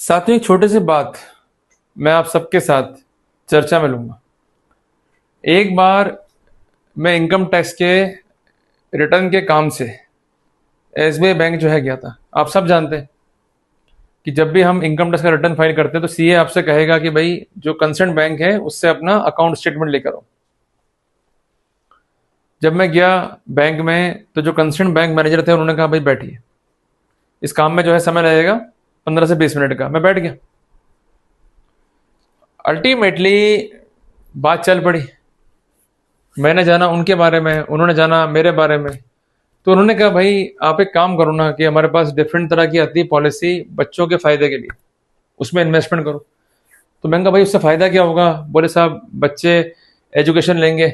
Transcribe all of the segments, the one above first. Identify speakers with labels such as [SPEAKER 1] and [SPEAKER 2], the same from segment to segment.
[SPEAKER 1] साथ में एक छोटी सी बात मैं आप सबके साथ चर्चा में लूंगा। एक बार मैं इनकम टैक्स के रिटर्न के काम से एसबीआई बैंक जो है गया था। आप सब जानते हैं कि जब भी हम इनकम टैक्स का रिटर्न फाइल करते हैं तो सीए आपसे कहेगा कि भाई जो कंसर्न बैंक है उससे अपना अकाउंट स्टेटमेंट लेकर आओ। जब मैं गया बैंक में तो जो कंसर्न बैंक मैनेजर थे उन्होंने कहा भाई बैठिए, इस काम में जो है समय लगेगा 15 से 20 मिनट का। मैं बैठ गया। अल्टीमेटली बात चल पड़ी। मैंने जाना उनके बारे में, उन्होंने जाना मेरे बारे में। तो उन्होंने कहा भाई आप एक काम करो ना कि हमारे पास डिफरेंट तरह की आती है पॉलिसी बच्चों के फायदे के लिए, उसमें इन्वेस्टमेंट करो। तो मैंने कहा भाई उससे फायदा क्या होगा? बोले साहब बच्चे एजुकेशन लेंगे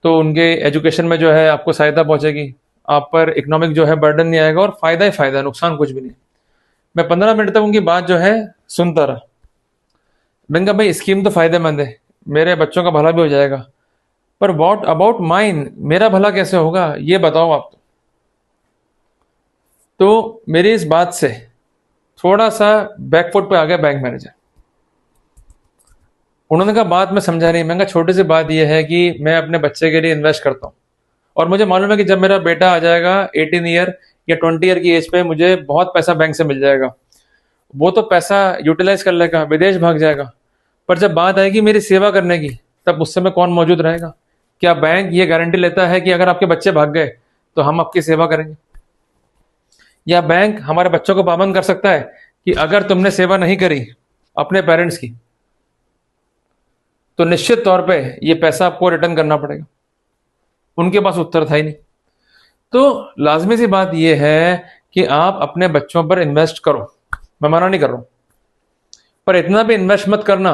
[SPEAKER 1] तो उनके एजुकेशन में जो है आपको सहायता पहुंचेगी, आप पर इकोनॉमिक जो है बर्डन नहीं आएगा और फायदा ही फायदा, नुकसान कुछ भी नहीं। मैं 15 मिनट तक उनकी बात जो है सुनता रहा। मैंने कहा भाई स्कीम तो फायदेमंद है, मेरे बच्चों का भला भी हो जाएगा, पर वॉट अबाउट माइन, मेरा भला कैसे होगा ये बताओ आप। तो मेरी इस बात से थोड़ा सा बैकफुट पे आ गया बैंक मैनेजर। उन्होंने कहा बात में समझा नहीं। मैंने कहा छोटी सी बात यह है कि मैं अपने बच्चे के लिए इन्वेस्ट करता हूँ और मुझे मालूम है कि जब मेरा बेटा आ जाएगा 18 ईयर या 20 ईयर की एज पे मुझे बहुत पैसा बैंक से मिल जाएगा, वो तो पैसा यूटिलाइज कर लेगा, विदेश भाग जाएगा। पर जब बात आएगी मेरी सेवा करने की, तब उस समय कौन मौजूद रहेगा? क्या बैंक ये गारंटी लेता है कि अगर आपके बच्चे भाग गए तो हम आपकी सेवा करेंगे? या बैंक हमारे बच्चों को पाबंद कर सकता है कि अगर तुमने सेवा नहीं करी अपने पेरेंट्स की तो निश्चित तौर पे ये पैसा आपको रिटर्न करना पड़ेगा? उनके पास उत्तर था ही नहीं। तो लाजमी सी बात यह है कि आप अपने बच्चों पर इन्वेस्ट करो, मैं मना नहीं कर रहा हूं, पर इतना भी इन्वेस्ट मत करना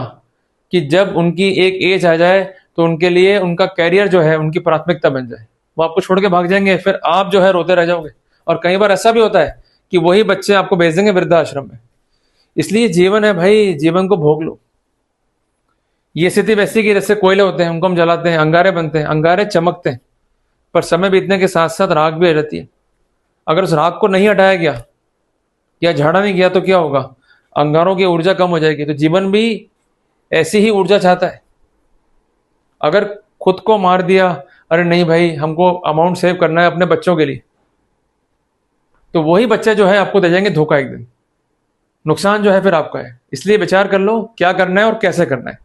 [SPEAKER 1] कि जब उनकी एक एज आ जाए तो उनके लिए उनका कैरियर जो है उनकी प्राथमिकता बन जाए। वो आपको छोड़ के भाग जाएंगे, फिर आप जो है रोते रह जाओगे। और कई बार ऐसा भी होता है कि वही बच्चे आपको भेज देंगे वृद्धाश्रम में। इसलिए जीवन है भाई, जीवन को भोग लो। ये स्थिति वैसी की जैसे कोयले होते हैं, उनको हम जलाते हैं, अंगारे बनते हैं, अंगारे चमकते हैं, पर समय बीतने के साथ साथ राख भी आ जाती है। अगर उस राख को नहीं हटाया गया या झाड़ा नहीं गया तो क्या होगा? अंगारों की ऊर्जा कम हो जाएगी। तो जीवन भी ऐसी ही ऊर्जा चाहता है। अगर खुद को मार दिया, अरे नहीं भाई हमको अमाउंट सेव करना है अपने बच्चों के लिए, तो वही बच्चे जो है आपको दे जाएंगे धोखा एक दिन। नुकसान जो है फिर आपका है। इसलिए विचार कर लो क्या करना है और कैसे करना है।